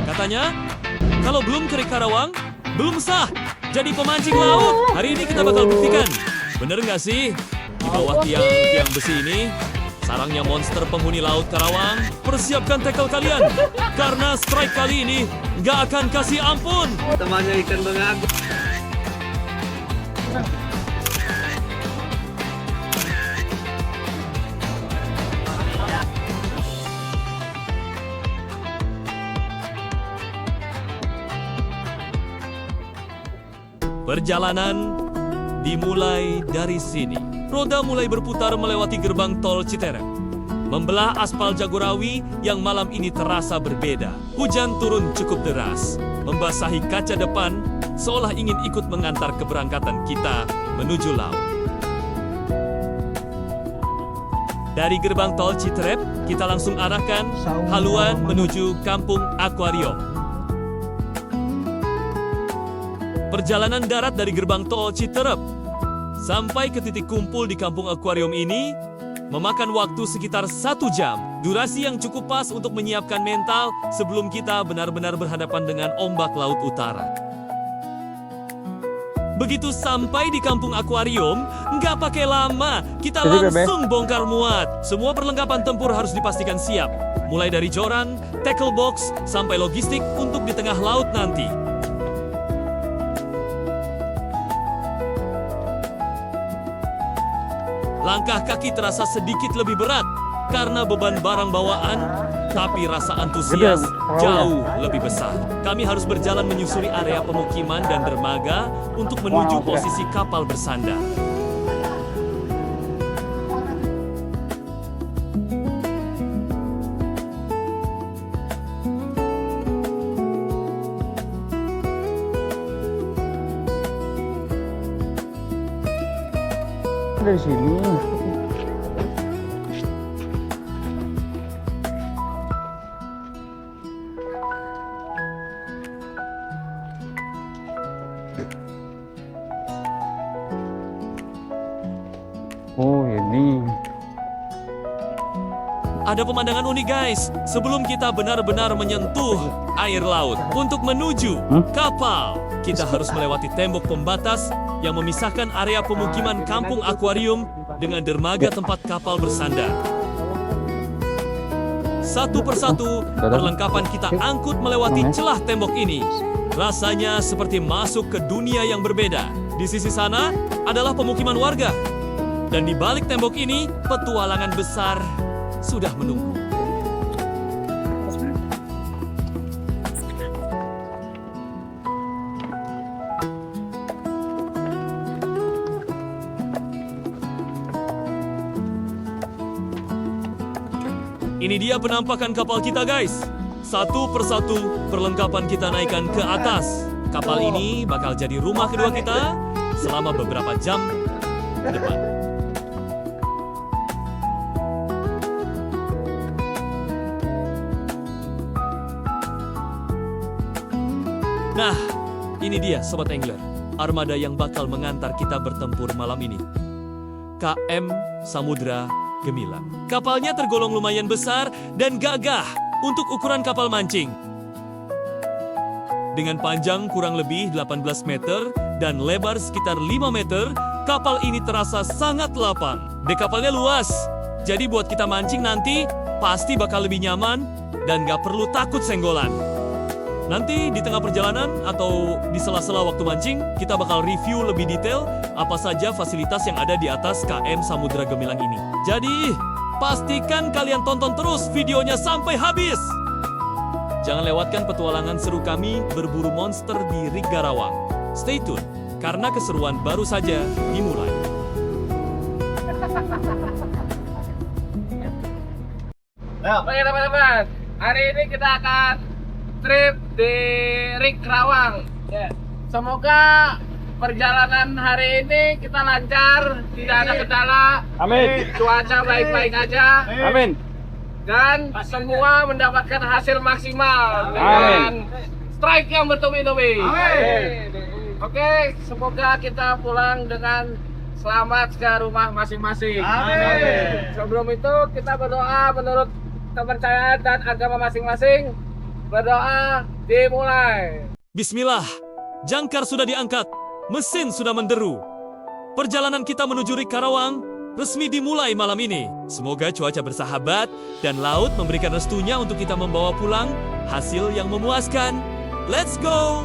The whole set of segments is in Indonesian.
Katanya, kalau belum ke Karawang, belum sah jadi pemancing laut. Hari ini kita bakal buktikan. Bener nggak sih? Di bawah tiang besi ini, sarangnya monster penghuni laut Karawang. Persiapkan tackle kalian, karena strike kali ini nggak akan kasih ampun. Temannya ikan bengak. Perjalanan dimulai dari sini. Roda mulai berputar melewati gerbang tol Citerep, membelah aspal Jagorawi yang malam ini terasa berbeda. Hujan turun cukup deras, membasahi kaca depan, seolah ingin ikut mengantar keberangkatan kita menuju laut. Dari gerbang tol Citerep, kita langsung arahkan haluan menuju Kampung Akuarium. Perjalanan darat dari gerbang tol Citerep sampai ke titik kumpul di Kampung Akuarium ini memakan waktu sekitar 1 jam. Durasi yang cukup pas untuk menyiapkan mental sebelum kita benar-benar berhadapan dengan ombak laut utara. Begitu sampai di Kampung Akuarium, nggak pakai lama, kita langsung bongkar muat. Semua perlengkapan tempur harus dipastikan siap. Mulai dari joran, tackle box, sampai logistik untuk di tengah laut nanti. Langkah kaki terasa sedikit lebih berat karena beban barang bawaan, tapi rasa antusias jauh lebih besar. Kami harus berjalan menyusuri area pemukiman dan dermaga untuk menuju posisi kapal bersandar. Dari sini. Oh, ini. Ada pemandangan unik guys, sebelum kita benar-benar menyentuh air laut. Untuk menuju kapal, kita harus melewati tembok pembatas yang memisahkan area pemukiman Kampung Akuarium dengan dermaga tempat kapal bersandar. Satu persatu, perlengkapan kita angkut melewati celah tembok ini. Rasanya seperti masuk ke dunia yang berbeda. Di sisi sana adalah pemukiman warga. Dan di balik tembok ini, petualangan besar sudah menunggu. Ini dia penampakan kapal kita guys. Satu persatu perlengkapan kita naikkan ke atas. Kapal ini bakal jadi rumah kedua kita selama beberapa jam ke depan. Nah, ini dia Sobat Angler, armada yang bakal mengantar kita bertempur malam ini. KM Samudra Gemilang. Kapalnya tergolong lumayan besar dan gagah untuk ukuran kapal mancing. Dengan panjang kurang lebih 18 meter dan lebar sekitar 5 meter, kapal ini terasa sangat lapang. Dek kapalnya luas, jadi buat kita mancing nanti pasti bakal lebih nyaman dan gak perlu takut senggolan. Nanti di tengah perjalanan atau di sela-sela waktu mancing, kita bakal review lebih detail apa saja fasilitas yang ada di atas KM Samudra Gemilang ini. Jadi, pastikan kalian tonton terus videonya sampai habis. Jangan lewatkan petualangan seru kami berburu monster di Rig Garawang. Stay tune, karena keseruan baru saja dimulai. Oke teman-teman, hari ini kita akan trip di Rig Karawang. Semoga perjalanan hari ini kita lancar, tidak ada kendala. Amin. Cuaca baik-baik aja. Amin. Dan semua mendapatkan hasil maksimal dengan strike yang bertubi-tubi. Oke, semoga kita pulang dengan selamat ke rumah masing-masing. Sebelum itu kita berdoa menurut kepercayaan dan agama masing-masing. berdoa dimulai. Bismillah, jangkar sudah diangkat, mesin sudah menderu. Perjalanan kita menuju Rik Karawang resmi dimulai malam ini. Semoga cuaca bersahabat dan laut memberikan restunya untuk kita membawa pulang hasil yang memuaskan. Let's go!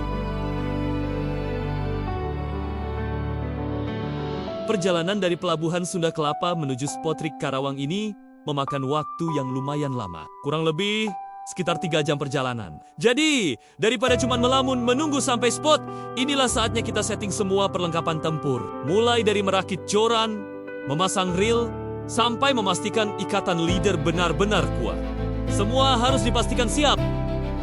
Perjalanan dari pelabuhan Sunda Kelapa menuju spot Rik Karawang ini memakan waktu yang lumayan lama. Kurang lebih sekitar 3 jam perjalanan. Jadi, daripada cuma melamun menunggu sampai spot, inilah saatnya kita setting semua perlengkapan tempur. Mulai dari merakit joran, memasang reel, sampai memastikan ikatan leader benar-benar kuat. Semua harus dipastikan siap.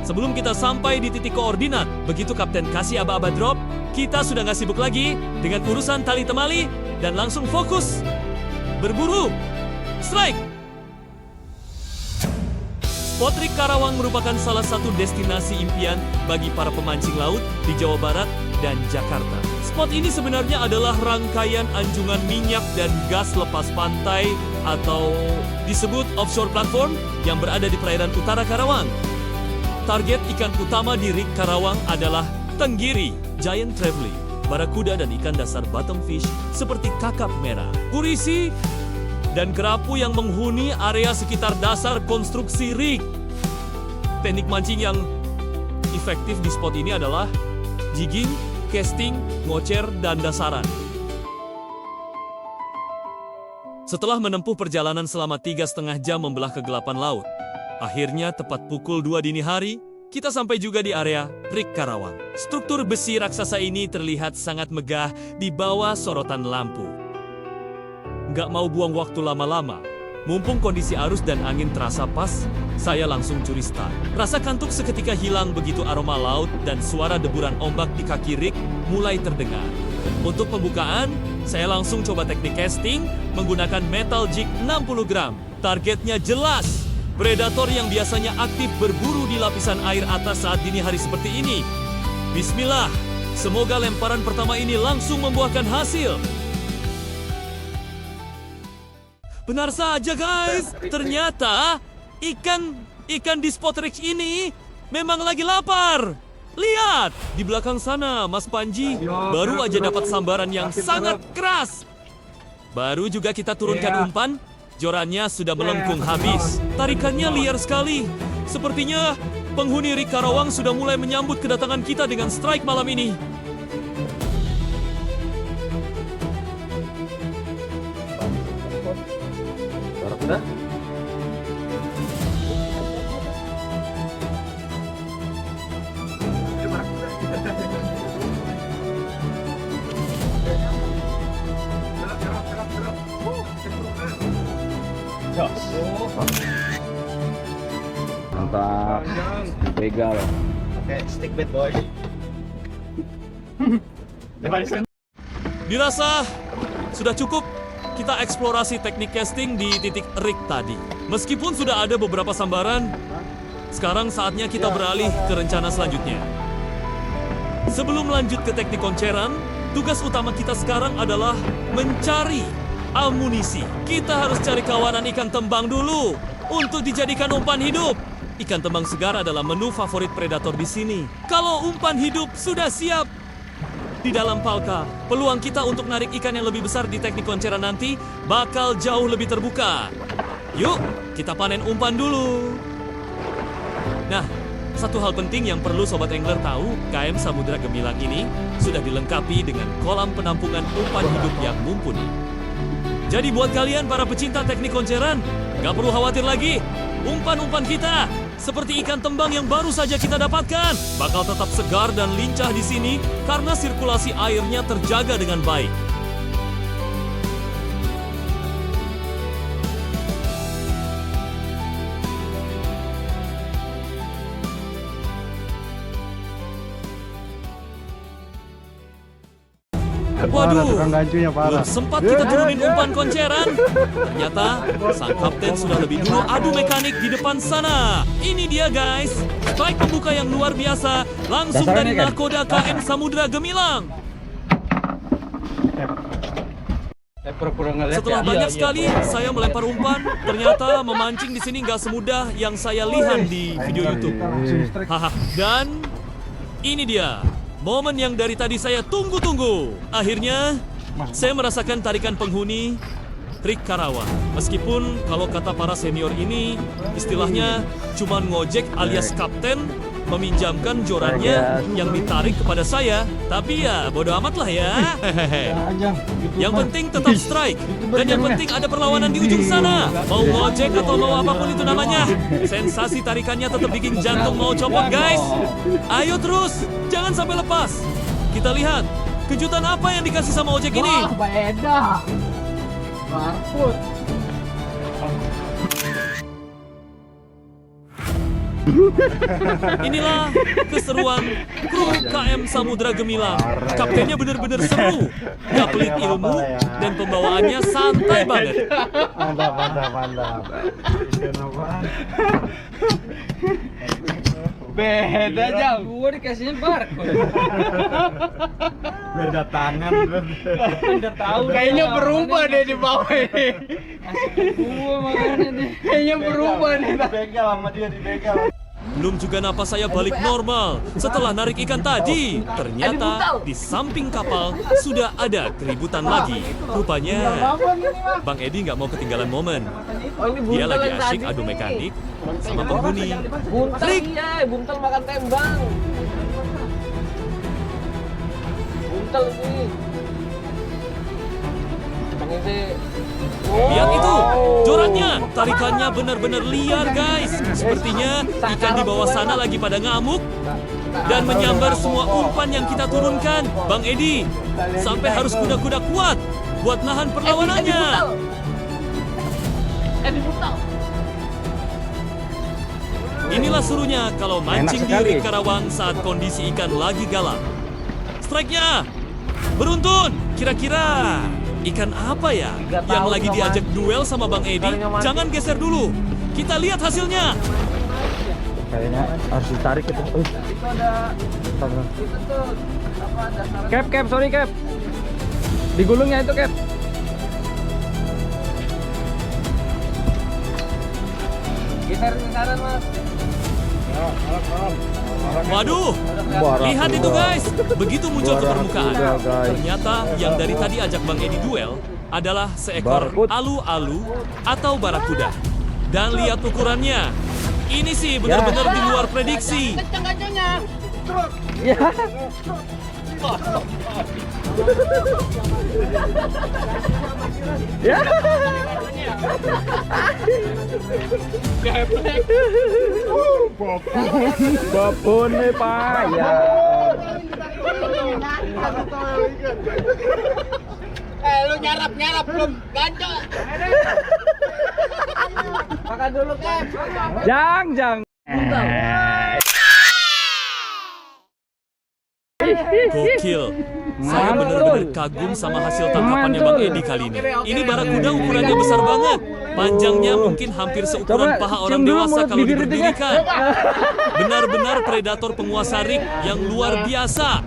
Sebelum kita sampai di titik koordinat, begitu Kapten kasih aba-aba drop, kita sudah nggak sibuk lagi dengan urusan tali temali dan langsung fokus. Berburu. Strike! Spot Rik Karawang merupakan salah satu destinasi impian bagi para pemancing laut di Jawa Barat dan Jakarta. Spot ini sebenarnya adalah rangkaian anjungan minyak dan gas lepas pantai atau disebut offshore platform yang berada di perairan utara Karawang. Target ikan utama di Rik Karawang adalah tenggiri, giant trevally, barakuda dan ikan dasar bottom fish seperti kakap merah, kurisi, dan kerapu yang menghuni area sekitar dasar konstruksi rig. Teknik mancing yang efektif di spot ini adalah jigging, casting, ngocer, dan dasaran. Setelah menempuh perjalanan selama 3,5 jam membelah kegelapan laut, akhirnya tepat pukul 2 dini hari, kita sampai juga di area Rik Karawang. Struktur besi raksasa ini terlihat sangat megah di bawah sorotan lampu. Nggak mau buang waktu lama-lama. Mumpung kondisi arus dan angin terasa pas, saya langsung curi start. Rasa kantuk seketika hilang begitu aroma laut dan suara deburan ombak di kaki rig mulai terdengar. Untuk pembukaan, saya langsung coba teknik casting menggunakan metal jig 60 gram. Targetnya jelas, predator yang biasanya aktif berburu di lapisan air atas saat dini hari seperti ini. Bismillah, semoga lemparan pertama ini langsung membuahkan hasil. Benar saja guys, ternyata ikan di spot Rik ini memang lagi lapar. Lihat, di belakang sana Mas Panji baru aja dapat sambaran yang sangat keras. Baru juga kita turunkan umpan, jorannya sudah melengkung habis. Tarikannya liar sekali. Sepertinya penghuni Rik Karawang sudah mulai menyambut kedatangan kita dengan strike malam ini. Mantap. Begal. Oke, stick bait boy. Dirasa sudah cukup kita eksplorasi teknik casting di titik rig tadi. Meskipun sudah ada beberapa sambaran, sekarang saatnya kita beralih ke rencana selanjutnya. Sebelum lanjut ke teknik konceran, tugas utama kita sekarang adalah mencari amunisi. Kita harus cari kawanan ikan tembang dulu untuk dijadikan umpan hidup. Ikan tembang segar adalah menu favorit predator di sini. Kalau umpan hidup sudah siap di dalam palka, peluang kita untuk narik ikan yang lebih besar di teknik konceran nanti bakal jauh lebih terbuka. Yuk, kita panen umpan dulu. Nah, satu hal penting yang perlu Sobat Angler tahu, KM Samudra Gemilang ini sudah dilengkapi dengan kolam penampungan umpan hidup yang mumpuni. Jadi buat kalian para pecinta teknik konceran, gak perlu khawatir lagi. Umpan-umpan kita, seperti ikan tembang yang baru saja kita dapatkan, bakal tetap segar dan lincah di sini karena sirkulasi airnya terjaga dengan baik. Waduh, belum sempat kita turunin umpan konceran. Ternyata sang kapten sudah lebih dulu adu mekanik di depan sana. Ini dia guys, strike pembuka yang luar biasa langsung dari nakoda KM Samudra Gemilang. Setelah banyak sekali saya melempar umpan, ternyata memancing di sini nggak semudah yang saya lihat di video YouTube. Haha. Dan ini dia momen yang dari tadi saya tunggu-tunggu. Akhirnya saya merasakan tarikan penghuni Trik Karawang. Meskipun kalau kata para senior ini istilahnya cuman ngojek alias kapten meminjamkan jorannya yang ditarik kepada saya. Tapi ya bodo amat lah ya. Yang penting tetap strike. Dan yang penting ada perlawanan di ujung sana. Mau ngojek atau mau apapun itu namanya, sensasi tarikannya tetap bikin jantung mau copot guys. Ayo terus, jangan sampai lepas. Kita lihat kejutan apa yang dikasih sama ojek ini. Wah, beda. Barput. Inilah keseruan kru KM Samudra Gemilang. Kaptennya bener-bener seru, gak pelit ilmu, dan pembawaannya santai banget. Mantap. Beda jam. Gua dikasihnya barcode. Beda tangan. Udah tahu. Kayaknya berubah deh di bawah ini. Gua makanya deh. Kayaknya berubah nih. Dibegal sama dia dibegal. Belum juga napas saya balik normal setelah narik ikan tadi. Ternyata di samping kapal sudah ada keributan lagi. Rupanya Bang Edi nggak mau ketinggalan momen. Dia lagi asyik adu mekanik sama penghuni. Buntel iya, buntel makan tembang. Buntel sih. Bang Edi. Lihat itu, jorannya, tarikannya benar-benar liar guys. Sepertinya ikan di bawah sana lagi pada ngamuk dan menyambar semua umpan yang kita turunkan. Bang Edi sampai harus kuda-kuda kuat buat nahan perlawanannya. Inilah serunya kalau mancing di Rik Karawang saat kondisi ikan lagi galak. Strike-nya beruntun, kira-kira ikan apa ya yang lagi diajak duel sama Bang Edi? Jangan geser dulu. Kita lihat hasilnya. Kayaknya harus ditarik itu. Cap, sorry Cap. Digulungnya itu Cap. Geser ke kanan Mas. Waduh, lihat itu guys. Begitu muncul ke permukaan, ternyata yang dari tadi ajak Bang Edi duel adalah seekor alu-alu atau barakuda. Dan lihat ukurannya. Ini sih benar-benar di luar prediksi. Babon nih Pak ya. Lu nyarap belum gancol. Makan dulu Cap. Jang. Gokil. Saya benar-benar kagum sama hasil tangkapannya Bang Edi kali ini. Ini barakuda ukurannya besar banget. Panjangnya mungkin hampir seukuran paha orang dewasa kalau diberdirikan. Benar-benar predator penguasa rig yang luar biasa.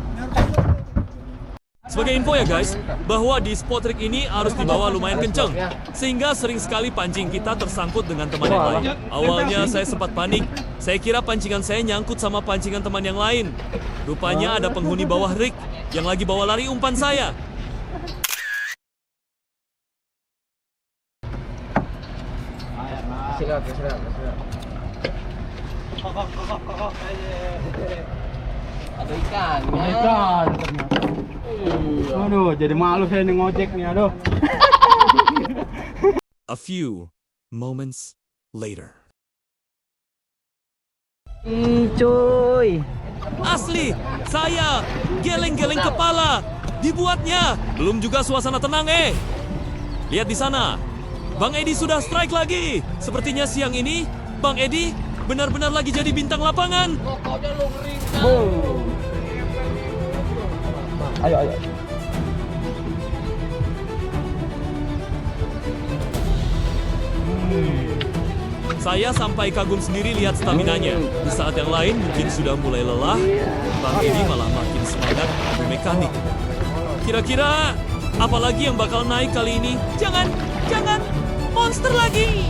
Sebagai info ya guys, bahwa di spot rig ini harus dibawa lumayan kenceng, sehingga sering sekali pancing kita tersangkut dengan teman yang lain. Awalnya saya sempat panik, saya kira pancingan saya nyangkut sama pancingan teman yang lain. Rupanya ada penghuni bawah rig yang lagi bawa lari umpan saya. Silat. Ada ikan. Aduh, jadi malu saya nih ngojek nih, aduh. A few moments later. Cuy. Asli, saya geleng-geleng kepala. Dibuatnya, belum juga suasana tenang Lihat di sana, Bang Edi sudah strike lagi. Sepertinya siang ini, Bang Edi benar-benar lagi jadi bintang lapangan. Pokoknya lu ngeri. Ayo. Saya sampai kagum sendiri lihat staminanya. Di saat yang lain mungkin sudah mulai lelah, Bang Edi malah makin semangat adu mekanik. Kira-kira Apalagi yang bakal naik kali ini? Jangan, monster lagi.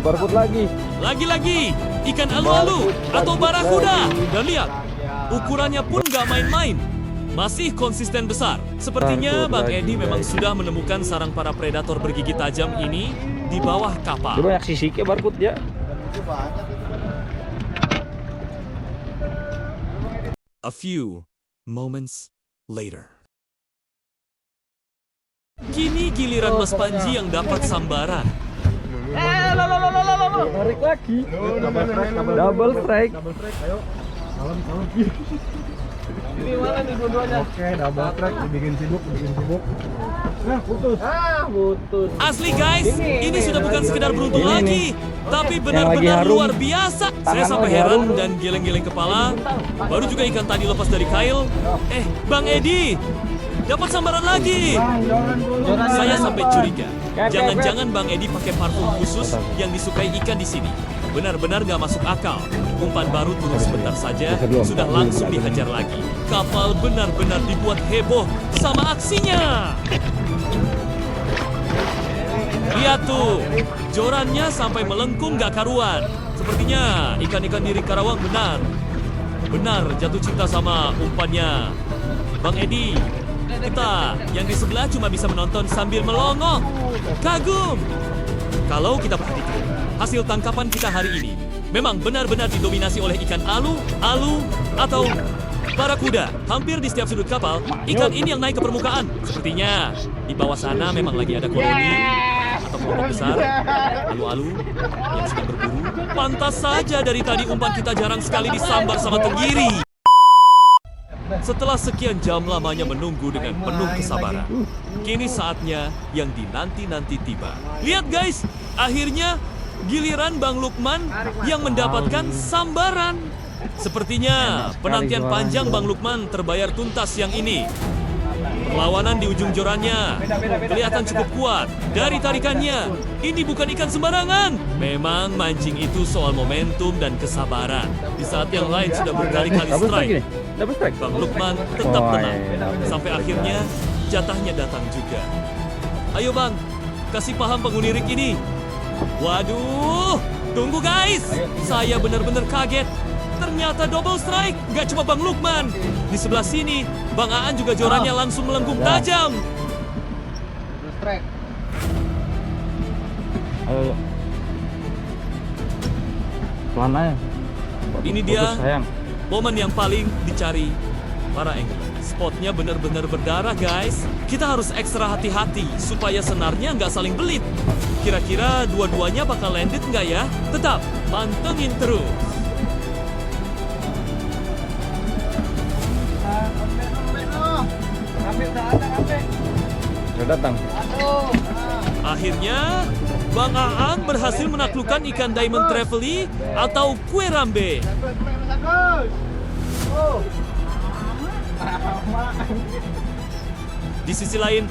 Barcode lagi. Lagi-lagi, ikan alu-alu atau barakuda. Dan lihat, ukurannya pun gak main-main. Masih konsisten besar. Sepertinya Bang Edi memang sudah menemukan sarang para predator bergigi tajam ini di bawah Dia kapal. banyak sisiknya barcode ya. A few moments later. Kini giliran Mas Panji yang dapat sambaran. Tarik lagi. Double strike. Ini mana nih dua-duanya? Oke, double track, dibikin sibuk. Nah, putus. Putus. Asli guys, ini sudah bukan sekedar beruntung Ini lagi, tapi benar-benar lagi harum. luar biasa. Saya Tangan sampai lagi heran harum. dan geleng-geleng kepala. Baru juga ikan tadi lepas dari kail. Bang Edi, dapat sambaran lagi. Saya sampai curiga. Jangan-jangan Bang Edi pakai parfum khusus yang disukai ikan di sini. Benar-benar gak masuk akal. Umpan baru turun sebentar saja, sudah langsung dihajar lagi. Kapal benar-benar dibuat heboh sama aksinya. Lihat tuh, jorannya sampai melengkung gak karuan. Sepertinya ikan-ikan di Ring Karawang benar jatuh cinta sama umpannya. Bang Edi, kita yang di sebelah cuma bisa menonton sambil melongo. Kagum. Kalau kita perhatikan, hasil tangkapan kita hari ini memang benar-benar didominasi oleh ikan alu atau barakuda. Hampir di setiap sudut kapal, ikan ini yang naik ke permukaan. Sepertinya di bawah sana memang lagi ada koloni atau kelompok besar alu-alu yang sedang berburu. Pantas saja dari tadi umpan kita jarang sekali disambar sama tenggiri. Setelah sekian jam lamanya menunggu dengan penuh kesabaran, kini saatnya yang dinanti-nanti tiba. Lihat guys, akhirnya giliran Bang Lukman yang mendapatkan sambaran. Sepertinya penantian panjang Bang Lukman terbayar tuntas yang ini. Perlawanan di ujung jorannya kelihatan cukup kuat. Dari tarikannya, ini bukan ikan sembarangan. Memang mancing itu soal momentum dan kesabaran. Di saat yang lain sudah berkali-kali Double strike strike, ini. Double strike. Bang Lukman tetap Oh, tenang. iya. Sampai akhirnya jatahnya datang juga. Ayo Bang, kasih paham penghuni rig ini. Waduh, tunggu guys. Saya benar-benar kaget. Ternyata double strike, gak cuma Bang Lukman. Di sebelah sini, Bang Aan juga jorannya langsung melengkung tajam. Ayo. Pelan aja. Ini dia Putus, sayang. momen yang paling dicari para angler. Spotnya benar-benar berdarah guys. Kita harus ekstra hati-hati supaya senarnya nggak saling belit. Kira-kira dua-duanya bakal landed nggak ya? Tetap pantengin terus. Udah datang. Akhirnya, Bang Aan berhasil menaklukkan ikan Diamond Travely atau kue rambe. Di sisi lain,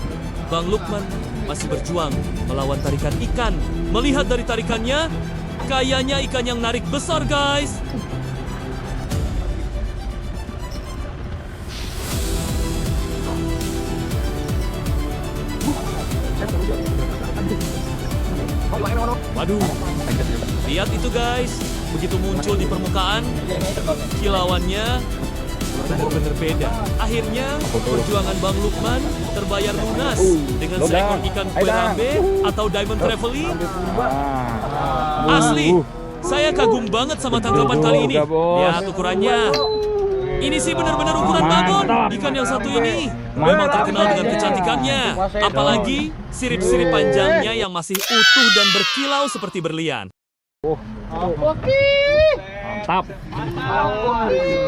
Bang Lukman masih berjuang melawan tarikan ikan. Melihat dari tarikannya, kayaknya ikan yang narik besar guys. Waduh, lihat itu guys. Begitu muncul di permukaan, kilauannya benar-benar beda. Akhirnya, perjuangan Bang Lukman terbayar lunas dengan seekor ikan kue rambe atau Diamond Travely. Asli, saya kagum banget sama tangkapan kali ini. Lihat ukurannya. Ini sih benar-benar ukuran babon. Ikan yang satu ini memang terkenal dengan kecantikannya. Apalagi sirip-sirip panjangnya yang masih utuh dan berkilau seperti berlian. Mantap.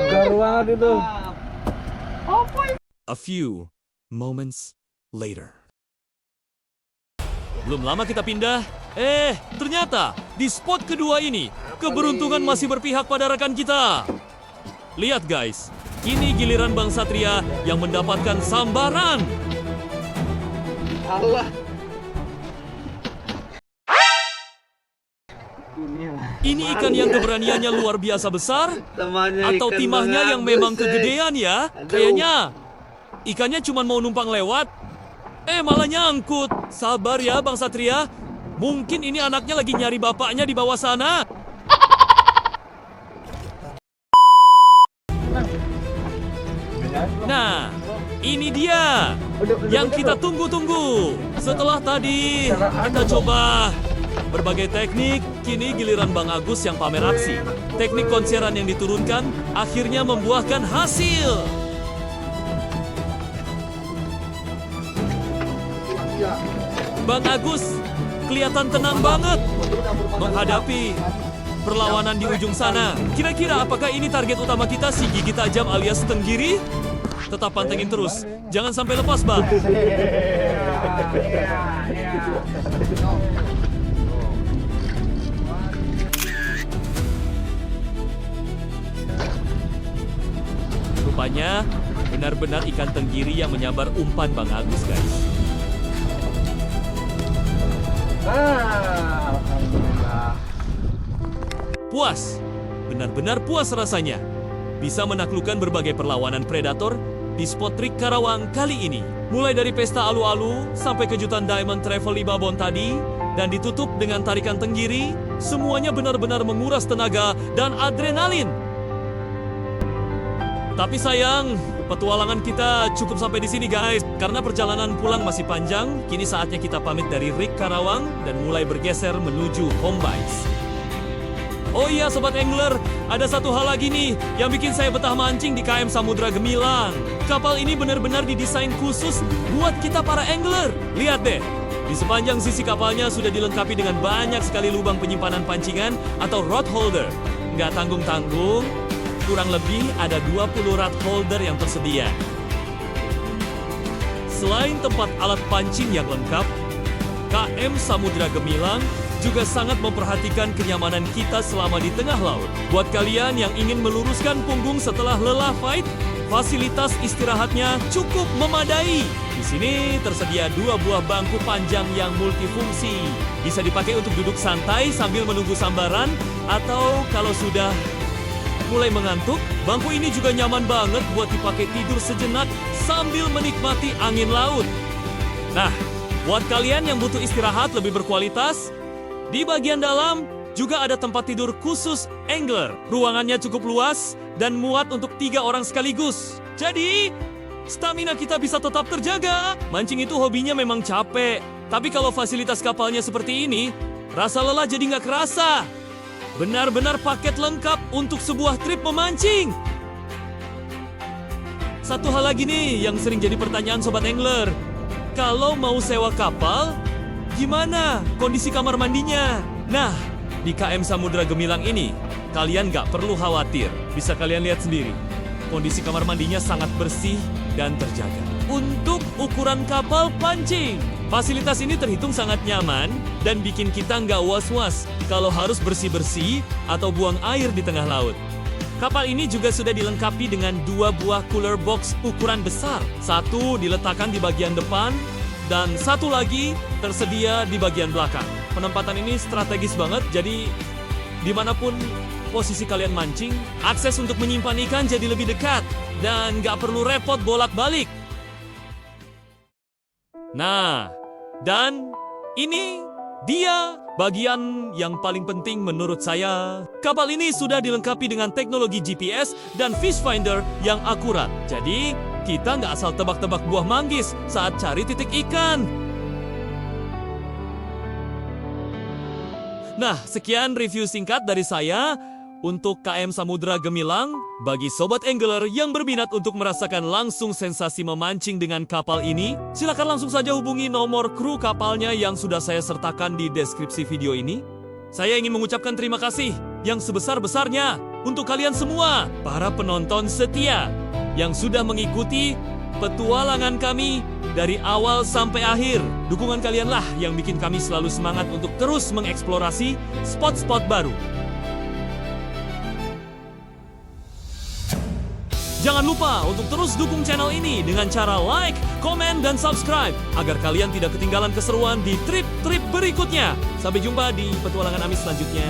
Garuan itu. A few moments later. Belum lama kita pindah. Ternyata di spot kedua ini, keberuntungan masih berpihak pada rekan kita. Lihat guys, ini giliran Bang Satria yang mendapatkan sambaran. Ini ikan yang keberaniannya luar biasa besar? Atau timahnya yang memang kegedean ya? Kayaknya Ikannya cuma mau numpang lewat. Malah nyangkut. Sabar ya Bang Satria. Mungkin ini anaknya lagi nyari bapaknya di bawah sana. Nah, ini dia yang kita tunggu-tunggu. Setelah tadi kita coba berbagai teknik, kini giliran Bang Agus yang pamer aksi. Teknik konseran yang diturunkan akhirnya membuahkan hasil. Bang Agus kelihatan tenang banget menghadapi perlawanan di ujung sana. Kira-kira apakah ini target utama kita, si gigi tajam alias tenggiri? Tetap pantengin terus, jangan sampai lepas, Bang. Rupanya benar-benar ikan tenggiri yang menyambar umpan Bang Agus, guys. Alhamdulillah. Puas, benar-benar puas rasanya. Bisa menaklukkan berbagai perlawanan predator di spot trik Karawang kali ini. Mulai dari pesta alu-alu sampai kejutan Diamond Travel Libabon tadi, dan ditutup dengan tarikan tenggiri, semuanya benar-benar menguras tenaga dan adrenalin. Tapi sayang, petualangan kita cukup sampai di sini guys. Karena perjalanan pulang masih panjang, kini saatnya kita pamit dari Rik Karawang dan mulai bergeser menuju home base. Oh iya Sobat Angler, ada satu hal lagi nih yang bikin saya betah mancing di KM Samudra Gemilang. Kapal ini benar-benar didesain khusus buat kita para angler. Lihat deh, di sepanjang sisi kapalnya sudah dilengkapi dengan banyak sekali lubang penyimpanan pancingan atau rod holder. Nggak tanggung-tanggung, kurang lebih ada 20 rod holder yang tersedia. Selain tempat alat pancing yang lengkap, KM Samudra Gemilang juga sangat memperhatikan kenyamanan kita selama di tengah laut. Buat kalian yang ingin meluruskan punggung setelah lelah fight, fasilitas istirahatnya cukup memadai. Di sini tersedia 2 buah bangku panjang yang multifungsi. Bisa dipakai untuk duduk santai sambil menunggu sambaran, atau kalau sudah mulai mengantuk, bangku ini juga nyaman banget buat dipakai tidur sejenak sambil menikmati angin laut. Nah, buat kalian yang butuh istirahat lebih berkualitas, di bagian dalam juga ada tempat tidur khusus angler. Ruangannya cukup luas dan muat untuk 3 orang sekaligus. Jadi, stamina kita bisa tetap terjaga. Mancing itu hobinya memang capek, tapi kalau fasilitas kapalnya seperti ini, rasa lelah jadi nggak kerasa. Benar-benar paket lengkap untuk sebuah trip memancing. Satu hal lagi nih yang sering jadi pertanyaan Sobat Angler. Kalau mau sewa kapal, gimana kondisi kamar mandinya? Nah, di KM Samudra Gemilang ini, kalian nggak perlu khawatir. Bisa kalian lihat sendiri. Kondisi kamar mandinya sangat bersih dan terjaga. Untuk ukuran kapal pancing, fasilitas ini terhitung sangat nyaman dan bikin kita nggak was-was kalau harus bersih-bersih atau buang air di tengah laut. Kapal ini juga sudah dilengkapi dengan 2 buah cooler box ukuran besar. Satu diletakkan di bagian depan, dan satu lagi tersedia di bagian belakang. Penempatan ini strategis banget, jadi dimanapun posisi kalian mancing, akses untuk menyimpan ikan jadi lebih dekat dan nggak perlu repot bolak-balik. Nah, dan ini dia bagian yang paling penting menurut saya. Kapal ini sudah dilengkapi dengan teknologi GPS dan fish finder yang akurat. Jadi, kita nggak asal tebak-tebak buah manggis saat cari titik ikan. Nah, sekian review singkat dari saya untuk KM Samudra Gemilang. Bagi Sobat Angler yang berminat untuk merasakan langsung sensasi memancing dengan kapal ini, silakan langsung saja hubungi nomor kru kapalnya yang sudah saya sertakan di deskripsi video ini. Saya ingin mengucapkan terima kasih yang sebesar-besarnya untuk kalian semua, para penonton setia yang sudah mengikuti petualangan kami dari awal sampai akhir. Dukungan kalianlah yang bikin kami selalu semangat untuk terus mengeksplorasi spot-spot baru. Jangan lupa untuk terus dukung channel ini dengan cara like, komen, dan subscribe agar kalian tidak ketinggalan keseruan di trip-trip berikutnya. Sampai jumpa di petualangan Amis selanjutnya.